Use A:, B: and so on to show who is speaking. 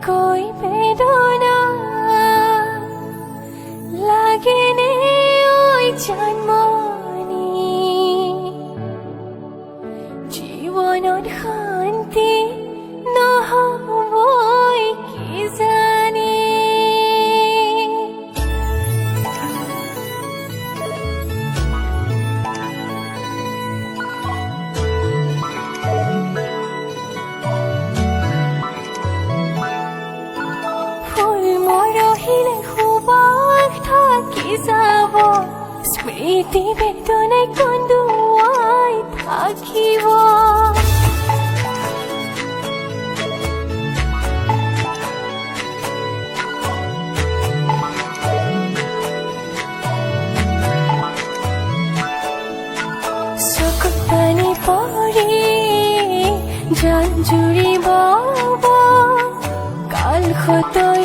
A: কৈ বেদনা লাগেনে ঐ জন্মনি জীৱনত শান্তি নহবই কিজানি যাব স্মৃতি বেদনাই কন্দুৱাই থাকিব চকুত পানী পৰি জান জুৰি বব কাল খতৈ